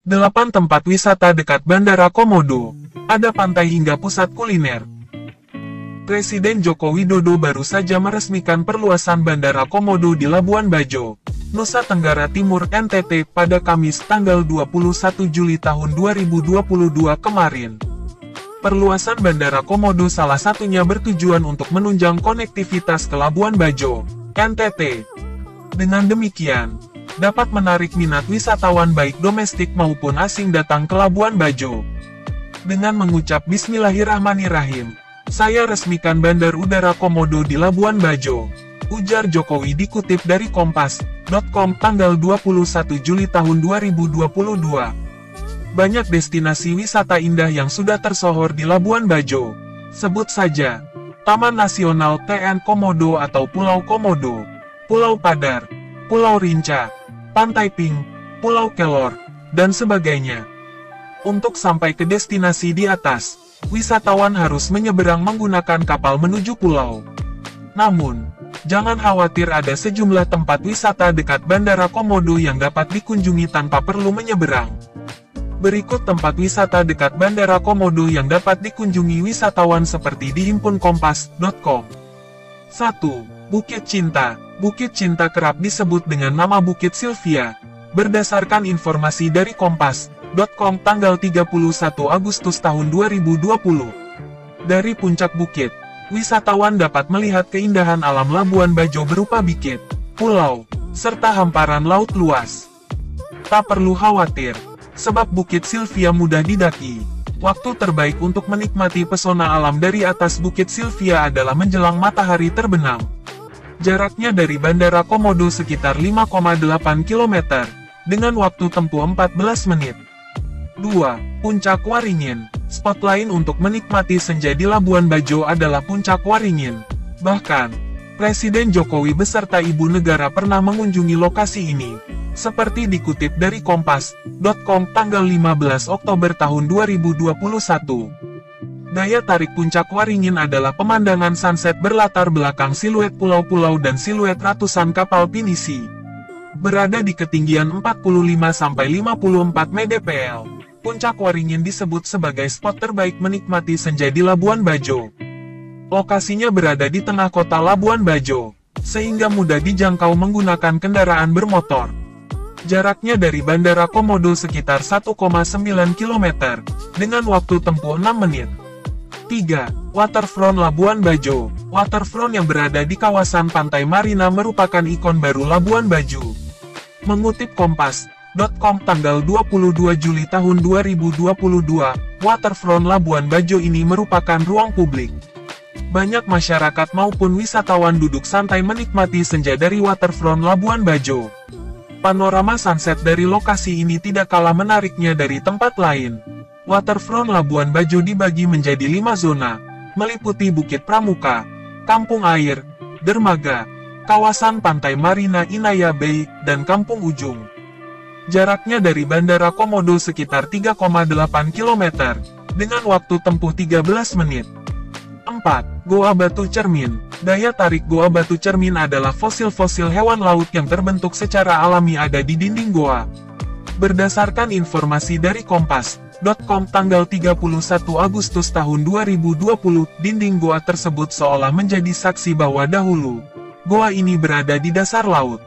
8 tempat wisata dekat Bandara Komodo. Ada pantai hingga pusat kuliner. Presiden Joko Widodo baru saja meresmikan perluasan Bandara Komodo di Labuan Bajo, Nusa Tenggara Timur (NTT) pada Kamis tanggal 21 Juli tahun 2022 kemarin. Perluasan Bandara Komodo salah satunya bertujuan untuk menunjang konektivitas ke Labuan Bajo, NTT. Dengan demikian, dapat menarik minat wisatawan baik domestik maupun asing datang ke Labuan Bajo. Dengan mengucap Bismillahirrahmanirrahim, saya resmikan Bandar Udara Komodo di Labuan Bajo, ujar Jokowi dikutip dari Kompas.com tanggal 21 Juli tahun 2022. Banyak destinasi wisata indah yang sudah tersohor di Labuan Bajo. Sebut saja, Taman Nasional TN Komodo atau Pulau Komodo, Pulau Padar, Pulau Rinca, Pantai Pink, Pulau Kelor, dan sebagainya. Untuk sampai ke destinasi di atas, wisatawan harus menyeberang menggunakan kapal menuju pulau. Namun, jangan khawatir, ada sejumlah tempat wisata dekat Bandara Komodo yang dapat dikunjungi tanpa perlu menyeberang. Berikut tempat wisata dekat Bandara Komodo yang dapat dikunjungi wisatawan seperti dihimpun Kompas.com. 1. Bukit Cinta. Bukit Cinta kerap disebut dengan nama Bukit Sylvia. Berdasarkan informasi dari Kompas.com tanggal 31 Agustus tahun 2020. Dari puncak bukit, wisatawan dapat melihat keindahan alam Labuan Bajo berupa bukit, pulau, serta hamparan laut luas. Tak perlu khawatir, sebab Bukit Sylvia mudah didaki. Waktu terbaik untuk menikmati pesona alam dari atas Bukit Sylvia adalah menjelang matahari terbenam. Jaraknya dari Bandara Komodo sekitar 5,8 km, dengan waktu tempuh 14 menit. 2. Puncak Waringin. Spot lain untuk menikmati senja di Labuan Bajo adalah Puncak Waringin. Bahkan, Presiden Jokowi beserta Ibu Negara pernah mengunjungi lokasi ini. Seperti dikutip dari Kompas.com tanggal 15 Oktober tahun 2021. Daya tarik Puncak Waringin adalah pemandangan sunset berlatar belakang siluet pulau-pulau dan siluet ratusan kapal pinisi. Berada di ketinggian 45-54 mdpl, Puncak Waringin disebut sebagai spot terbaik menikmati senja di Labuan Bajo. Lokasinya berada di tengah kota Labuan Bajo, sehingga mudah dijangkau menggunakan kendaraan bermotor. Jaraknya dari Bandara Komodo sekitar 1,9 km, dengan waktu tempuh 6 menit. 3. Waterfront Labuan Bajo. Waterfront yang berada di kawasan Pantai Marina merupakan ikon baru Labuan Bajo. Mengutip Kompas.com tanggal 22 Juli tahun 2022, Waterfront Labuan Bajo ini merupakan ruang publik. Banyak masyarakat maupun wisatawan duduk santai menikmati senja dari Waterfront Labuan Bajo. Panorama sunset dari lokasi ini tidak kalah menariknya dari tempat lain. Waterfront Labuan Bajo dibagi menjadi 5 zona, meliputi Bukit Pramuka, Kampung Air, Dermaga, kawasan Pantai Marina Inaya Bay, dan Kampung Ujung. Jaraknya dari Bandara Komodo sekitar 3,8 km, dengan waktu tempuh 13 menit. 4. Goa Batu Cermin. Daya tarik Goa Batu Cermin adalah fosil-fosil hewan laut yang terbentuk secara alami ada di dinding goa. Berdasarkan informasi dari Kompas.com tanggal 31 Agustus tahun 2020, dinding goa tersebut seolah menjadi saksi bahwa dahulu goa ini berada di dasar laut.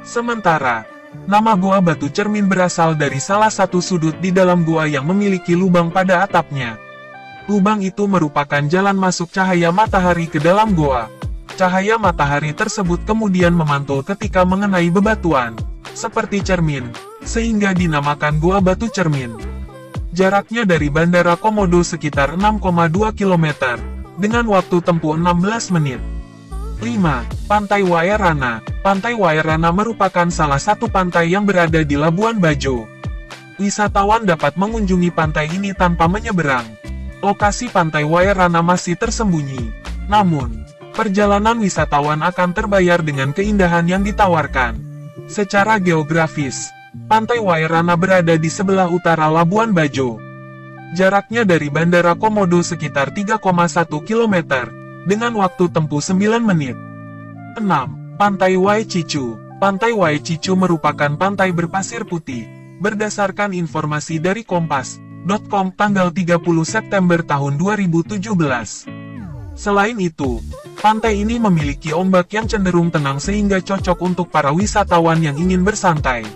Sementara, nama Goa Batu Cermin berasal dari salah satu sudut di dalam goa yang memiliki lubang pada atapnya. Lubang itu merupakan jalan masuk cahaya matahari ke dalam goa. Cahaya matahari tersebut kemudian memantul ketika mengenai bebatuan, seperti cermin, sehingga dinamakan Goa Batu Cermin. Jaraknya dari Bandara Komodo sekitar 6,2 km, dengan waktu tempuh 16 menit. 5. Pantai Wairana. Pantai Wairana merupakan salah satu pantai yang berada di Labuan Bajo. Wisatawan dapat mengunjungi pantai ini tanpa menyeberang. Lokasi Pantai Wairana masih tersembunyi. Namun, perjalanan wisatawan akan terbayar dengan keindahan yang ditawarkan. Secara geografis, Pantai Wairana berada di sebelah utara Labuan Bajo. Jaraknya dari Bandara Komodo sekitar 3,1 km, dengan waktu tempuh 9 menit. 6. Pantai Waicicu. Pantai Waicicu merupakan pantai berpasir putih, berdasarkan informasi dari Kompas.com tanggal 30 September tahun 2017. Selain itu, pantai ini memiliki ombak yang cenderung tenang sehingga cocok untuk para wisatawan yang ingin bersantai.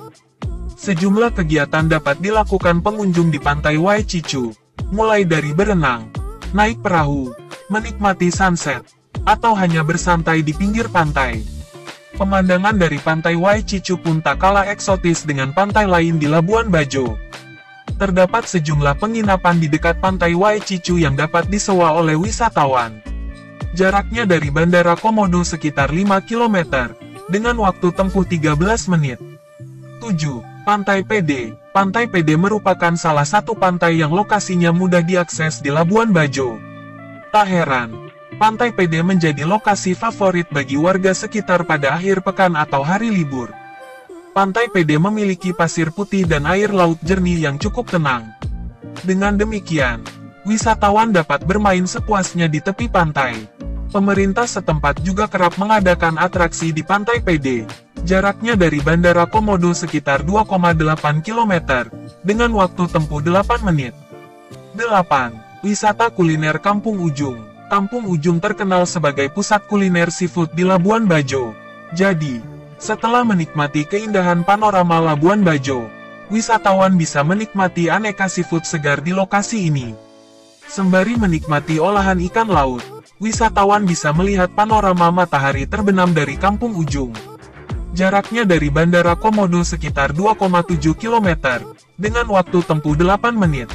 Sejumlah kegiatan dapat dilakukan pengunjung di Pantai Waicicu, mulai dari berenang, naik perahu, menikmati sunset, atau hanya bersantai di pinggir pantai. Pemandangan dari Pantai Waicicu pun tak kalah eksotis dengan pantai lain di Labuan Bajo. Terdapat sejumlah penginapan di dekat Pantai Waicicu yang dapat disewa oleh wisatawan. Jaraknya dari Bandara Komodo sekitar 5 km, dengan waktu tempuh 13 menit. 7. Pantai PD. Pantai PD merupakan salah satu pantai yang lokasinya mudah diakses di Labuan Bajo. Tak heran, Pantai PD menjadi lokasi favorit bagi warga sekitar pada akhir pekan atau hari libur. Pantai PD memiliki pasir putih dan air laut jernih yang cukup tenang. Dengan demikian, wisatawan dapat bermain sepuasnya di tepi pantai. Pemerintah setempat juga kerap mengadakan atraksi di Pantai PD. Jaraknya dari Bandara Komodo sekitar 2,8 km, dengan waktu tempuh 8 menit. 8. Wisata kuliner Kampung Ujung. Kampung Ujung terkenal sebagai pusat kuliner seafood di Labuan Bajo. Jadi, setelah menikmati keindahan panorama Labuan Bajo, wisatawan bisa menikmati aneka seafood segar di lokasi ini. Sembari menikmati olahan ikan laut, wisatawan bisa melihat panorama matahari terbenam dari Kampung Ujung. Jaraknya dari Bandara Komodo sekitar 2,7 km, dengan waktu tempuh 8 menit.